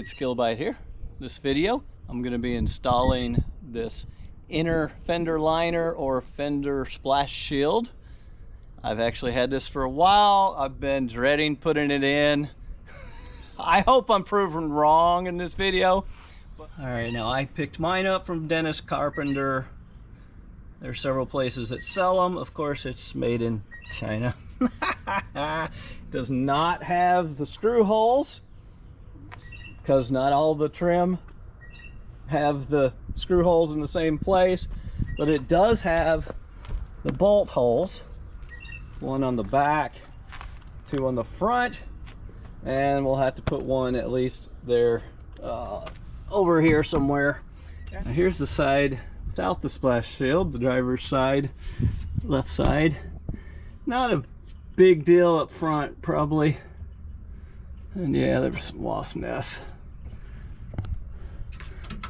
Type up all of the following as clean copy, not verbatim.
it's Kilobyte here. This video, I'm going to be installing this inner fender liner or fender splash shield. I've actually had this for a while. I've been dreading putting it in. I hope I'm proven wrong in this video. All right, now I picked mine up from Dennis Carpenter. There are several places that sell them. Of course, it's made in China. Does not have the screw holes because not all the trim have the screw holes in the same place, but it does have the bolt holes, one on the back, two on the front, and we'll have to put one at least there over here somewhere. Now here's the side without the splash shield, the driver's side, left side. Not a big deal up front probably, and yeah, there was some wasp nests.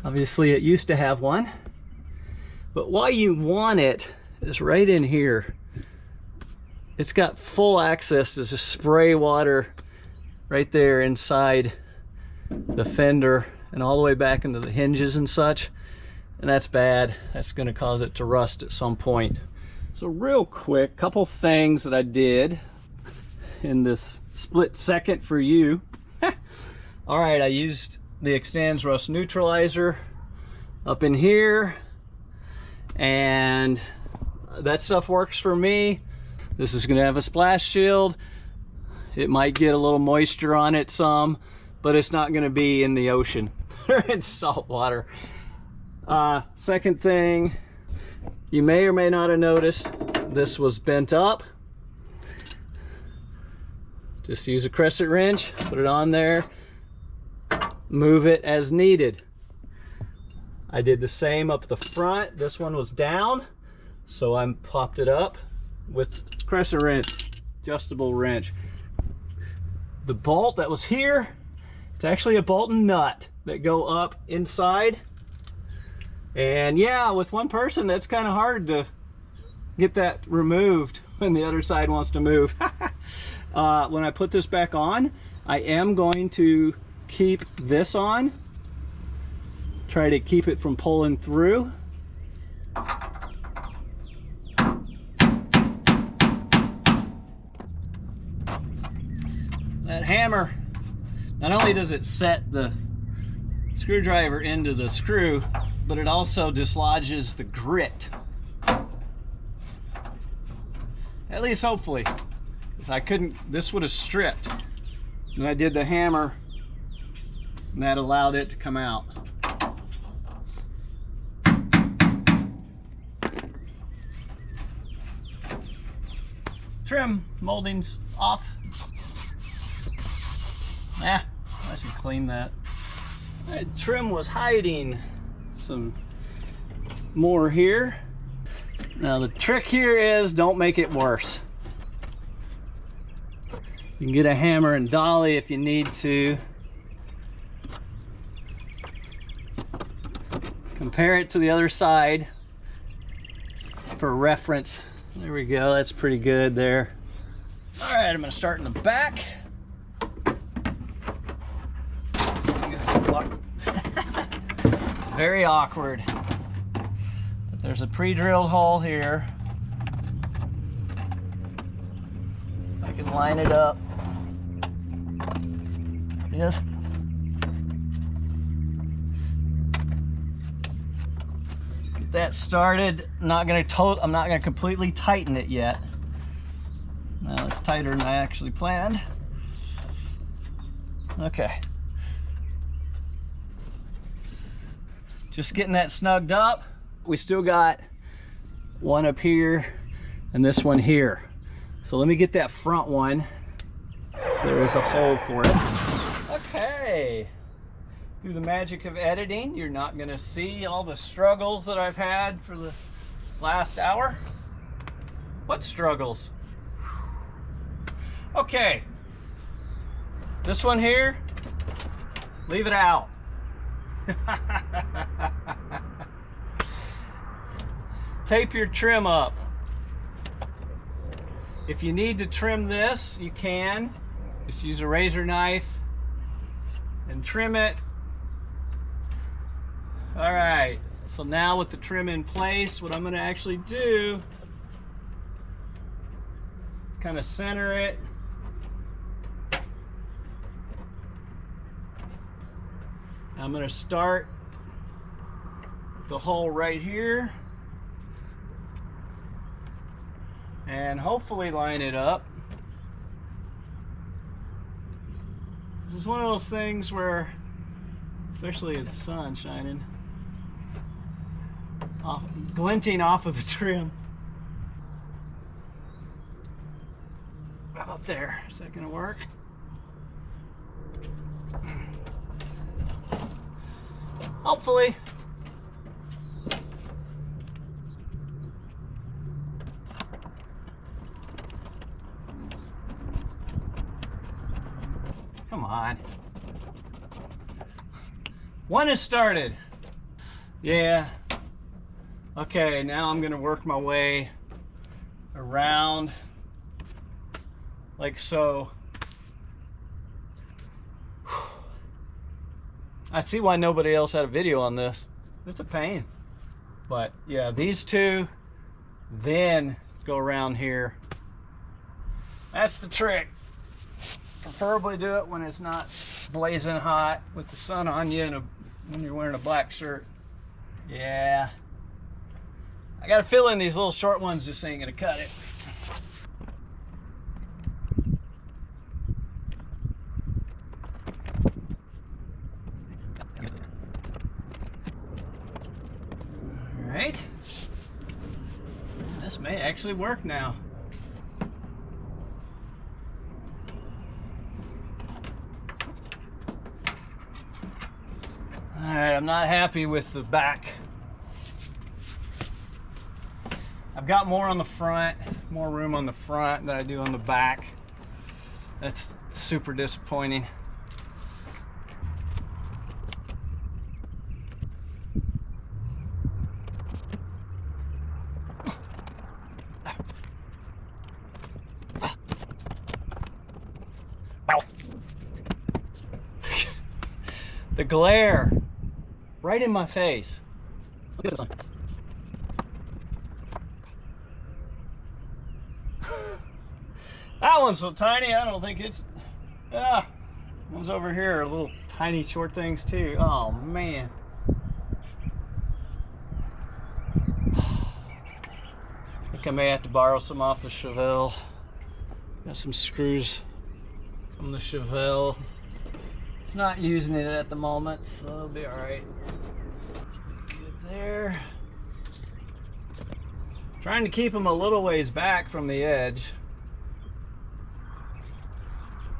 Obviously it used to have one, but why you want it is right in here. It's got full access to spray water right there inside the fender and all the way back into the hinges and such, and that's bad. That's going to cause it to rust at some point. So real quick, couple things that I did in this split second for you. All right, I used the Extends Rust Neutralizer up in here, and that stuff works for me. This is going to have a splash shield. It might get a little moisture on it some, but it's not going to be in the ocean or in salt water. Second thing, you may or may not have noticed this was bent up. Just use a crescent wrench, put it on there, move it as needed. I did the same up the front. This one was down, so I popped it up with crescent wrench, adjustable wrench. The bolt that was here, it's actually a bolt and nut that go up inside. And yeah, with one person, that's kind of hard to get that removed when the other side wants to move. When I put this back on, I am going to keep this on. Try to keep it from pulling through. That hammer, not only does it set the screwdriver into the screw, but it also dislodges the grit. At least hopefully, because I couldn't, this would have stripped. And I did the hammer, and that allowed it to come out. Trim moldings off. I should clean that. That trim was hiding some more here. Now the trick here is don't make it worse. You can get a hammer and dolly if you need to. Compare it to the other side for reference. There we go, that's pretty good there. All right, I'm gonna start in the back. It's very awkward. But there's a pre-drilled hole here. I can line it up. Yes. Get that started. I'm not gonna completely tighten it yet. Now it's tighter than I actually planned. Okay. Just getting that snugged up. We still got one up here and this one here. So let me get that front one. So there is a hole for it. Okay. Through the magic of editing, you're not gonna see all the struggles that I've had for the last hour. What struggles? Okay. This one here, leave it out. Tape your trim up. If you need to trim this, you can. Just use a razor knife and trim it. All right, so now with the trim in place, what I'm going to actually do is kind of center it. I'm going to start the hole right here and hopefully line it up. This is one of those things where, especially with the sun shining, glinting off of the trim. How about there? Is that gonna work? Hopefully. Come on. One is started. Yeah. Okay, now I'm gonna work my way around like so. I see why nobody else had a video on this. It's a pain. But yeah, these two, then go around here. That's the trick. Preferably do it when it's not blazing hot with the sun on you and when you're wearing a black shirt. Yeah. I got a feeling these little short ones just ain't gonna cut it. All right. This may actually work now. All right, I'm not happy with the back. I've got more on the front, more room on the front than I do on the back. That's super disappointing. The glare right in my face. Look at this one. That one's so tiny, I don't think it's... ones over here are little tiny short things too. Oh man. I think I may have to borrow some off the Chevelle. Got some screws from the Chevelle. It's not using it at the moment, so it'll be all right. Good there. Trying to keep them a little ways back from the edge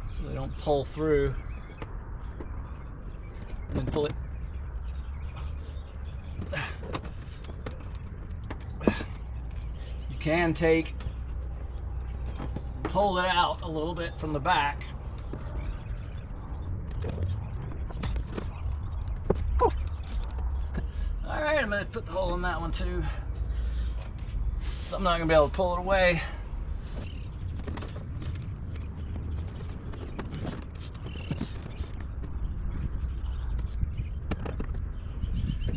so they don't pull through. And then pull it. You can take, pull it out a little bit from the back. Alright, I'm going to put the hole in that one too. So I'm not going to be able to pull it away.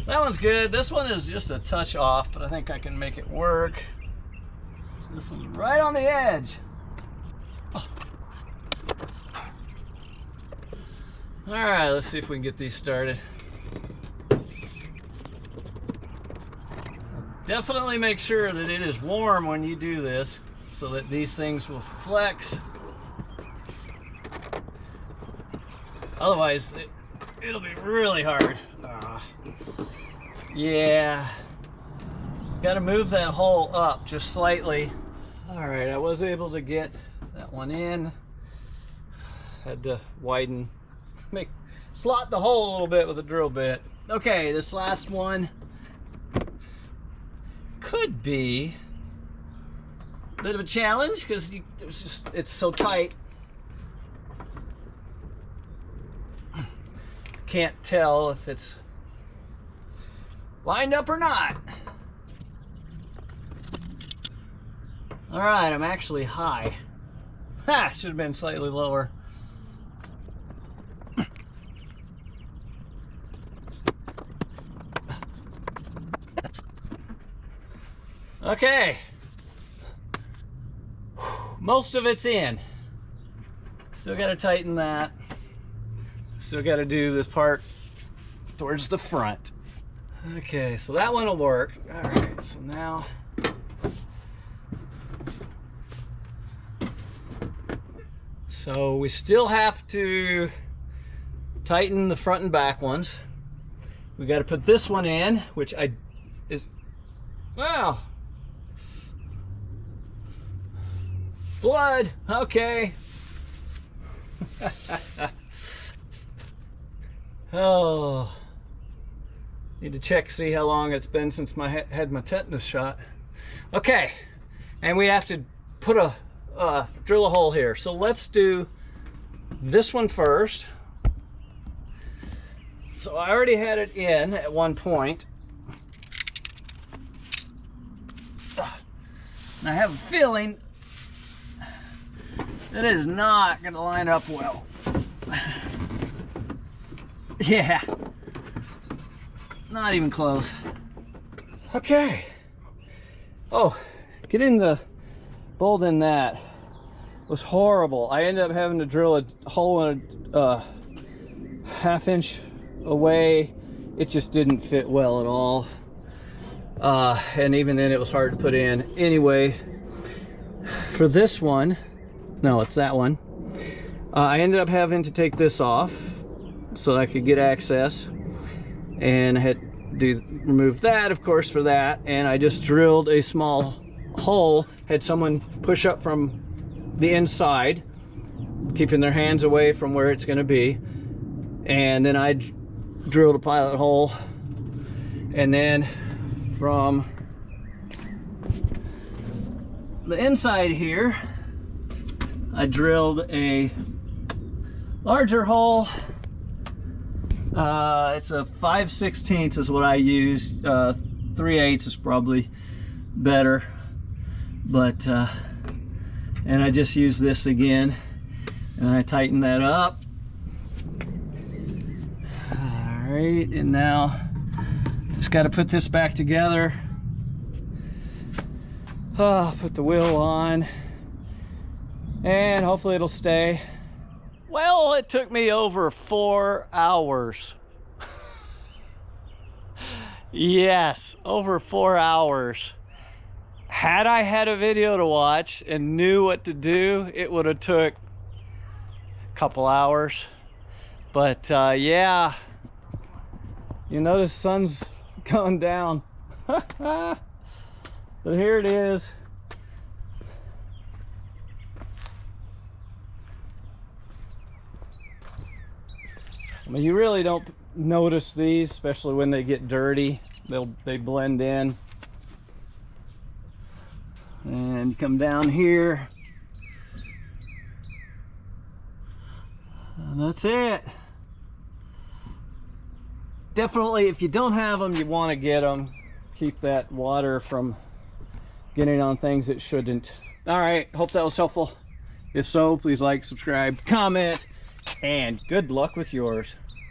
That one's good. This one is just a touch off, but I think I can make it work. This one's right on the edge. Oh. Alright, let's see if we can get these started. Definitely make sure that it is warm when you do this so that these things will flex. Otherwise, it'll be really hard. Yeah. Got to move that hole up just slightly. All right, I was able to get that one in. Had to widen, slot the hole a little bit with a drill bit. Okay, this last one could be a bit of a challenge because it's so tight. Can't tell if it's lined up or not. All right, I'm actually high. Ha, should have been slightly lower. Okay. Most of it's in. Still got to tighten that. Still got to do this part towards the front. Okay, so that one will work. All right, so now we still have to tighten the front and back ones. We got to put this one in, which wow, blood. Okay. Oh, need to check, see how long it's been since I had my tetanus shot. Okay, and we have to put drill a hole here. So let's do this one first. So I already had it in at one point. And I have a feeling that it is not going to line up well. Yeah, not even close. Okay. Oh, getting the bolt in that was horrible. I ended up having to drill a hole in a half-inch away. It just didn't fit well at all. And even then it was hard to put in. Anyway, for this one, no, it's that one, I ended up having to take this off so I could get access, and I had to remove that, of course, for that. And I just drilled a small hole, had someone push up from the inside, keeping their hands away from where it's going to be, and then I drilled a pilot hole, and then from the inside here I drilled a larger hole. It's a 5/16 is what I use. 3/8 is probably better, but and I just use this again, and I tighten that up. All right, and now just got to put this back together. Put the wheel on, and hopefully it'll stay. Well, it took me over 4 hours. Yes, over 4 hours. Had I had a video to watch and knew what to do, it would have took a couple hours. But yeah, you notice the sun's going down. But here it is. I mean, you really don't notice these, especially when they get dirty. They blend in. And come down here. And that's it. Definitely, if you don't have them, you want to get them. Keep that water from getting on things it shouldn't. All right, hope that was helpful. If so, please like, subscribe, comment, and good luck with yours.